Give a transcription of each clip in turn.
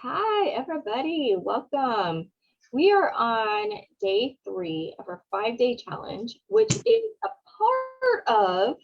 Hi, everybody. Welcome. We are on day 3 of our 5-day challenge, which is a part of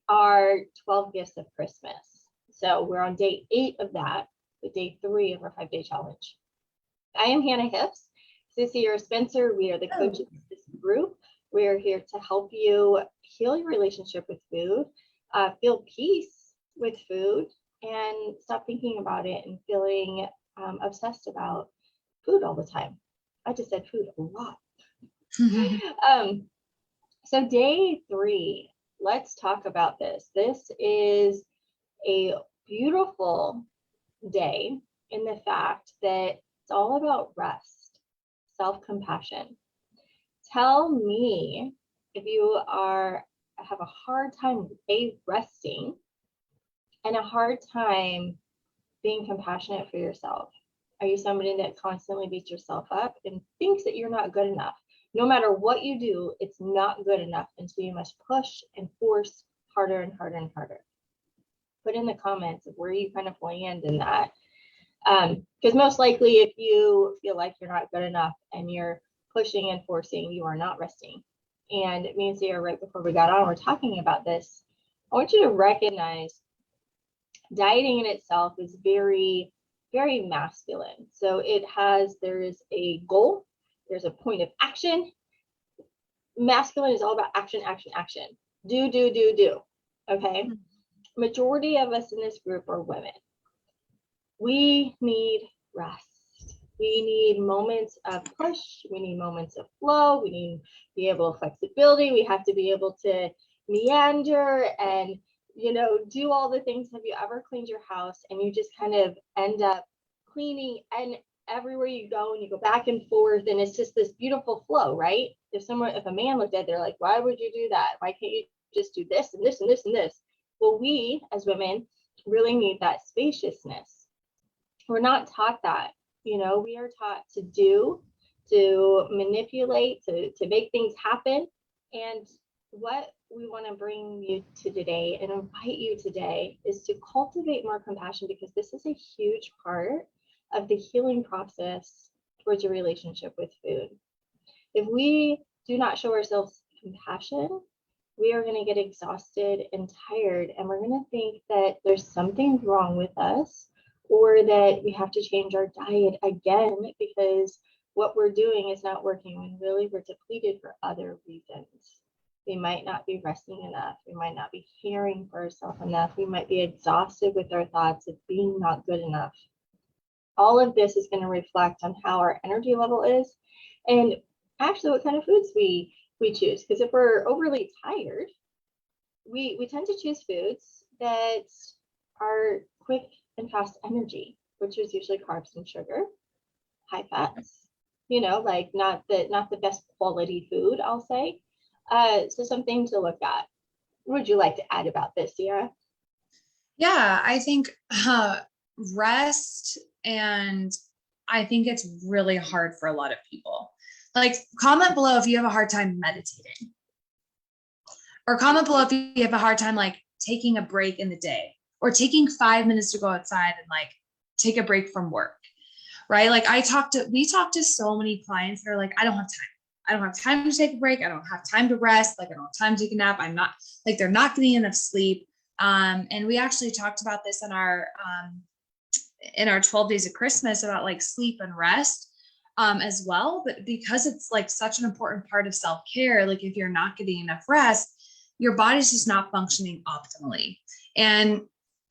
our 12 gifts of Christmas. So we're on day 8 of that, with day 3 of our 5-day challenge. I am Hannah Hips. Sissy or Spencer, we are the coaches of this group. We are here to help you heal your relationship with food, feel peace with food, and stop thinking about it and feeling obsessed about food all the time. I just said food a lot. So day 3, let's talk about this. This is a beautiful day in the fact that it's all about rest, self-compassion. Tell me if you have a hard time resting and a hard time being compassionate for yourself. Are you somebody that constantly beats yourself up and thinks that you're not good enough? No matter what you do, it's not good enough, and so you must push and force harder and harder and harder. Put in the comments of where you kind of land in that. Because most likely if you feel like you're not good enough and you're pushing and forcing, you are not resting. And me and Sarah, right before we got on, we're talking about this. I want you to recognize dieting in itself is very, very masculine. So there's a goal, there's a point of action. Masculine is all about action, action, action. Do. Okay. Majority of us in this group are women. We need rest. We need moments of push. We need moments of flow. We need to be able to flexibility. We have to be able to meander and do all the things. Have you ever cleaned your house and you just kind of end up cleaning, and everywhere you go and you go back and forth, and it's just this beautiful flow, right? If a man looked at it, they're like, why would you do that? Why can't you just do this and this and this and this? Well, we as women really need that spaciousness. We're not taught that. We are taught to do, to manipulate, to make things happen. And what we want to bring you to today and invite you today is to cultivate more compassion, because this is a huge part of the healing process towards your relationship with food. If we do not show ourselves compassion, we are going to get exhausted and tired, and we're going to think that there's something wrong with us, or that we have to change our diet again because what we're doing is not working, when really we're depleted for other reasons. We might not be resting enough. We might not be caring for ourselves enough. We might be exhausted with our thoughts of being not good enough. All of this is going to reflect on how our energy level is, and actually what kind of foods we choose. Because if we're overly tired, we tend to choose foods that are quick and fast energy, which is usually carbs and sugar, high fats, like not the best quality food, I'll say. So something to look at. What would you like to add about this, Sierra? Yeah, I think rest, and I think it's really hard for a lot of people. Like, comment below if you have a hard time meditating, or comment below if you have a hard time like taking a break in the day, or taking 5 minutes to go outside and like take a break from work, right? Like we talk to so many clients that are like, I don't have time. I don't have time to take a break. I don't have time to rest. Like, I don't have time to take a nap. I'm not, like, they're not getting enough sleep. And we actually talked about this in our 12 days of Christmas about like sleep and rest as well. But because it's like such an important part of self-care, like if you're not getting enough rest, your body's just not functioning optimally. And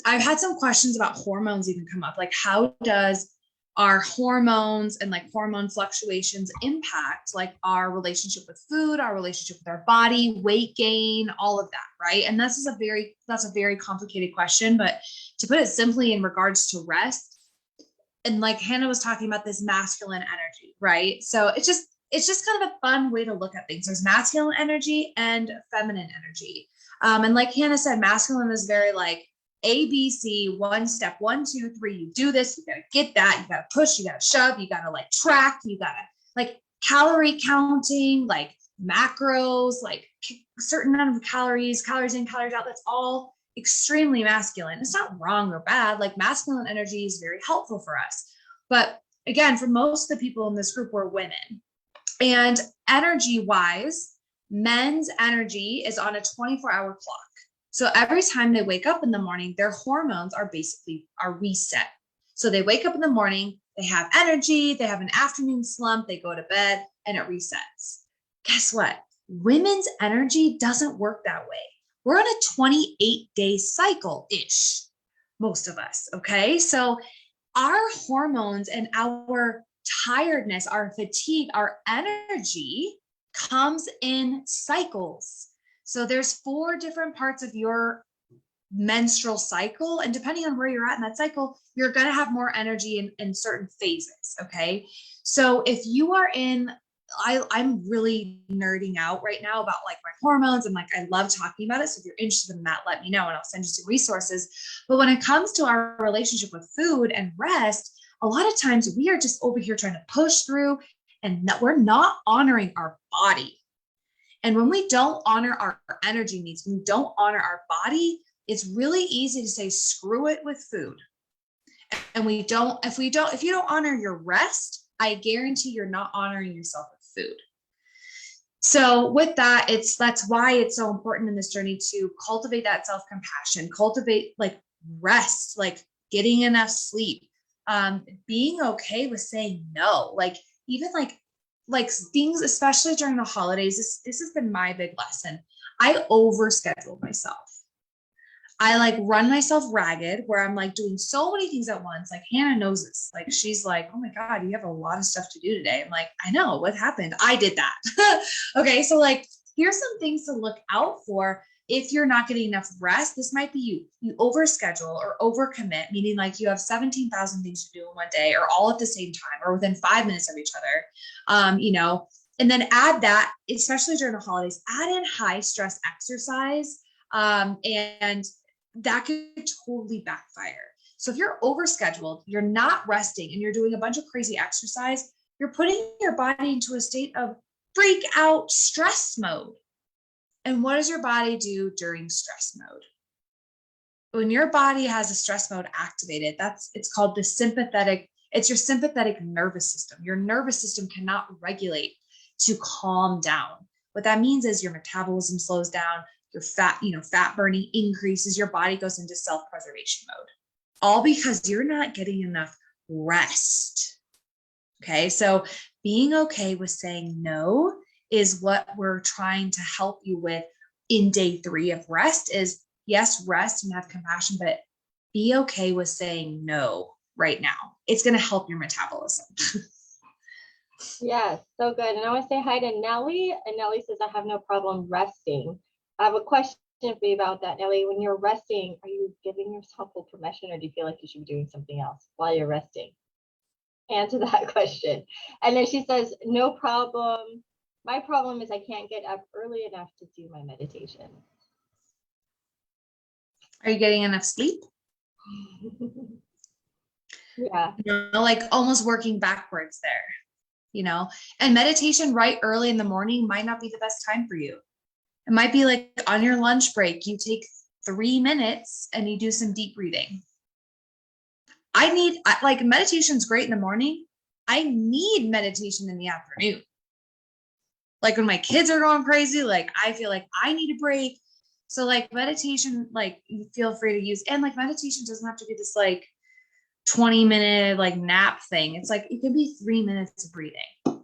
I've had some questions about hormones even come up. Like, how does our hormones and like hormone fluctuations impact like our relationship with food, our relationship with our body, weight gain, all of that, right? And that's a very complicated question, but to put it simply, in regards to rest, and like Hannah was talking about this masculine energy, right? So it's just kind of a fun way to look at things. There's masculine energy and feminine energy. And like Hannah said, masculine is very like ABC, one step, 1, 2, 3, you do this, you gotta get that, you gotta push, you gotta shove, you gotta like track, you gotta like calorie counting, like macros, like certain amount of calories in, calories out. That's all extremely masculine. It's not wrong or bad. Like, masculine energy is very helpful for us. But again, for most of the people in this group were women. And energy wise, men's energy is on a 24-hour clock. So every time they wake up in the morning, their hormones are reset. So they wake up in the morning, they have energy, they have an afternoon slump, they go to bed, and it resets. Guess what? Women's energy doesn't work that way. We're on a 28-day cycle-ish, most of us, okay? So our hormones and our tiredness, our fatigue, our energy comes in cycles. So there's 4 different parts of your menstrual cycle, and depending on where you're at in that cycle, you're going to have more energy in certain phases. Okay, so if you are in, I'm really nerding out right now about like my hormones, and like I love talking about it, so if you're interested in that, let me know and I'll send you some resources. But when it comes to our relationship with food and rest, a lot of times we are just over here trying to push through, and we're not honoring our body. And when we don't honor our energy needs, when we don't honor our body, it's really easy to say screw it with food. And if you don't honor your rest, I guarantee you're not honoring yourself with food. So with that, that's why it's so important in this journey to cultivate that self-compassion, cultivate like rest, like getting enough sleep, being okay with saying no, like even like things, especially during the holidays, this has been my big lesson. I overscheduled myself. I like run myself ragged where I'm like doing so many things at once. Like Hannah knows this. Like she's like, oh my God, you have a lot of stuff to do today. I'm like, I know what happened. I did that. Okay. So like, here's some things to look out for if you're not getting enough rest. This might be you overschedule or overcommit, meaning like you have 17,000 things to do in one day or all at the same time or within 5 minutes of each other. And then add that, especially during the holidays, add in high stress exercise. And that could totally backfire. So if you're overscheduled, you're not resting, and you're doing a bunch of crazy exercise, you're putting your body into a state of freak out stress mode. And what does your body do during stress mode? When your body has a stress mode activated, it's called the sympathetic, it's your sympathetic nervous system. Your nervous system cannot regulate to calm down. What that means is your metabolism slows down, your fat burning increases, your body goes into self-preservation mode, all because you're not getting enough rest. Okay, so being okay with saying no is what we're trying to help you with in day 3 of rest. Is yes, rest and have compassion, but be okay with saying no right now. It's going to help your metabolism. Yes, so good. And I want to say hi to Nellie. And Nellie says, I have no problem resting. I have a question for you about that, Nellie. When you're resting, are you giving yourself full permission, or do you feel like you should be doing something else while you're resting? Answer that question. And then she says, no problem. My problem is I can't get up early enough to do my meditation. Are you getting enough sleep? Yeah. Like almost working backwards there, and meditation right early in the morning might not be the best time for you. It might be like on your lunch break, you take 3 minutes and you do some deep breathing. Like meditation's great in the morning. I need meditation in the afternoon. Like when my kids are going crazy, like I feel like I need a break. So like meditation, like you feel free to use, and like meditation doesn't have to be this like 20-minute like nap thing. It's like, it can be 3 minutes of breathing.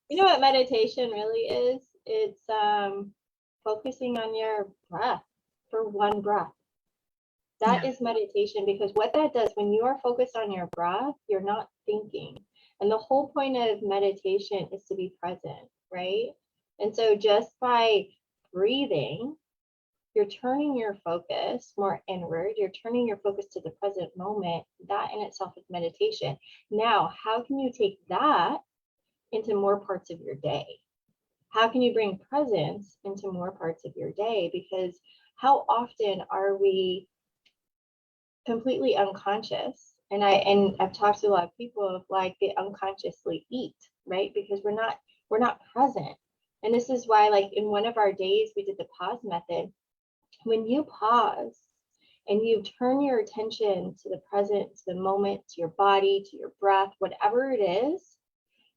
You know what meditation really is? It's focusing on your breath for one breath. That is meditation, because what that does, when you are focused on your breath, you're not thinking. And the whole point of meditation is to be present, right? And so just by breathing, you're turning your focus more inward. You're turning your focus to the present moment. That in itself is meditation. Now, how can you take that into more parts of your day? How can you bring presence into more parts of your day? Because how often are we completely unconscious? And I've talked to a lot of people of like they unconsciously eat, right? Because we're not present. And this is why, like in one of our days, we did the pause method. When you pause and you turn your attention to the present, to the moment, to your body, to your breath, whatever it is,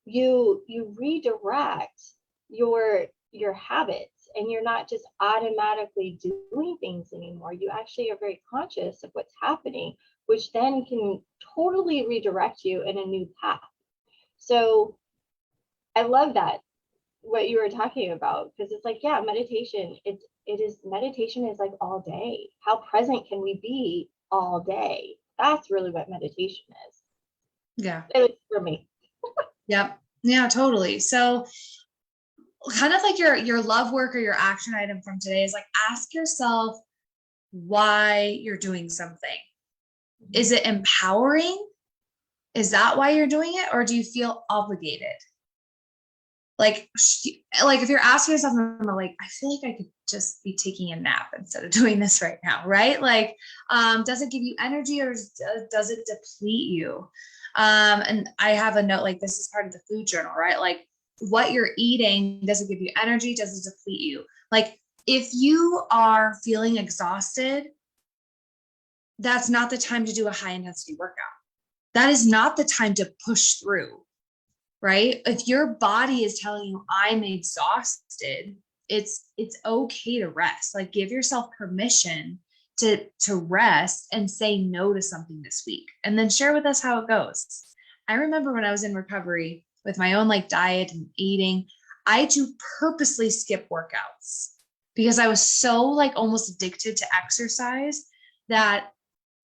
you redirect your habits, and you're not just automatically doing things anymore. You actually are very conscious of what's happening, which then can totally redirect you in a new path. So I love that, what you were talking about, because it's like, yeah, meditation, meditation is like all day. How present can we be all day? That's really what meditation is. Yeah. It is for me. Yep. Yeah, totally. So kind of like your love work or your action item from today is like, ask yourself why you're doing something. Is it empowering? Is that why you're doing it? Or do you feel obligated? Like if you're asking yourself, like, I feel like I could just be taking a nap instead of doing this right now, right? Like, does it give you energy, or does it deplete you? And I have a note, like, this is part of the food journal, right? Like, what you're eating, does it give you energy? Does it deplete you? Like, if you are feeling exhausted, that's not the time to do a high intensity workout. That is not the time to push through, right? If your body is telling you I'm exhausted, it's okay to rest. Like, give yourself permission to rest and say no to something this week, and then share with us how it goes. I remember when I was in recovery with my own like diet and eating, I had to purposely skip workouts because I was so like almost addicted to exercise that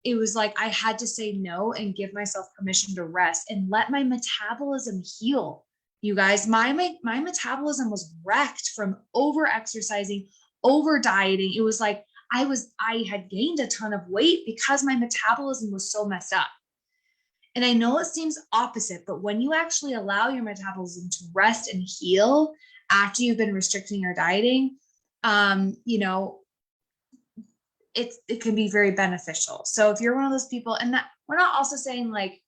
it was like I had to say no and give myself permission to rest and let my metabolism heal. You guys, my metabolism was wrecked from over exercising, over dieting. It was like I had gained a ton of weight because my metabolism was so messed up. And I know it seems opposite, but when you actually allow your metabolism to rest and heal after you've been restricting or dieting, you know, it can be very beneficial. So if you're one of those people, and that we're not also saying like,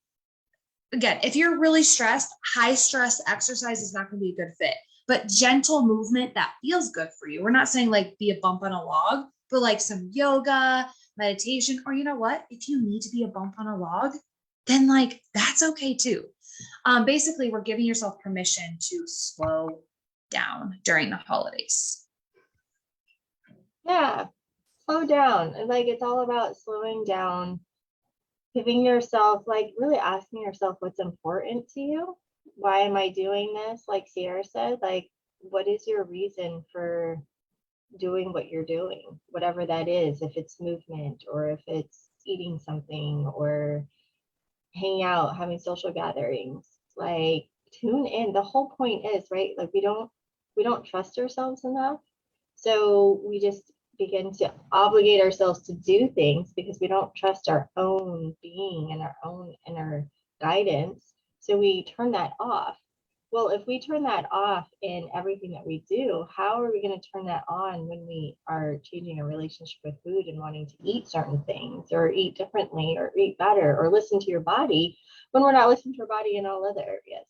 again, if you're really stressed, high stress exercise is not going to be a good fit, but gentle movement that feels good for you. We're not saying like be a bump on a log, but like some yoga, meditation, or you know what, if you need to be a bump on a log, then like that's okay too. Basically, we're giving yourself permission to slow down during the holidays. Yeah, slow down. Like, it's all about slowing down, giving yourself, like, really asking yourself what's important to you. Why am I doing this? Like Sierra said, like, what is your reason for doing what you're doing, whatever that is, if it's movement or if it's eating something or hanging out, having social gatherings. Like, tune in. The whole point is, right, like, we don't trust ourselves enough, so we just begin to obligate ourselves to do things because we don't trust our own being and our own inner guidance, so we turn that off. Well, if we turn that off in everything that we do, how are we going to turn that on when we are changing our relationship with food and wanting to eat certain things or eat differently or eat better or listen to your body when we're not listening to our body in all other areas?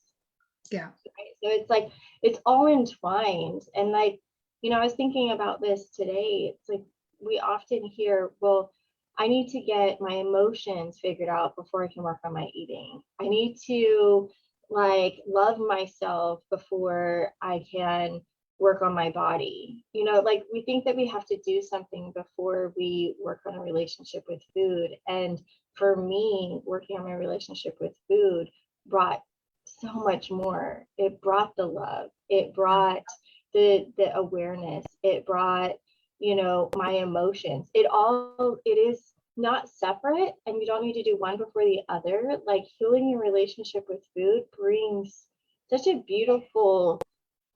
Yeah. Right? So it's like, it's all entwined. And like, I was thinking about this today. It's like, we often hear, well, I need to get my emotions figured out before I can work on my eating. I need to like love myself before I can work on my body. Like, we think that we have to do something before we work on a relationship with food. And for me, working on my relationship with food brought so much more. It brought the love. It brought the awareness. It brought, my emotions. It is not separate, and you don't need to do one before the other. Like, healing your relationship with food brings such a beautiful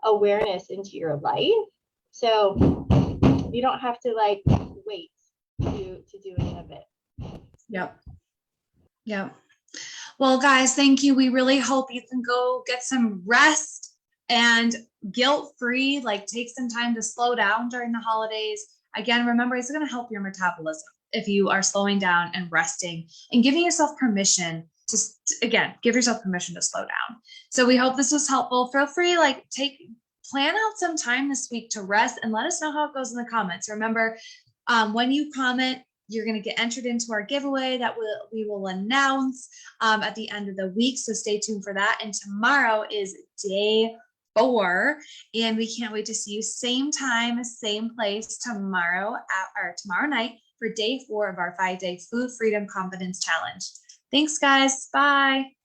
awareness into your life. So you don't have to like wait to do any of it. Yep. Well, guys, thank you. We really hope you can go get some rest and guilt-free, like take some time to slow down during the holidays. Again, remember, it's going to help your metabolism if you are slowing down and resting and giving yourself permission to, again, give yourself permission to slow down. So we hope this was helpful. Feel free, like, plan out some time this week to rest and let us know how it goes in the comments. Remember, when you comment, you're going to get entered into our giveaway that we will announce at the end of the week. So stay tuned for that. And tomorrow is day 4, and we can't wait to see you same time, same place tomorrow night for day 4 of our 5-day Food Freedom Confidence Challenge. Thanks, guys. Bye.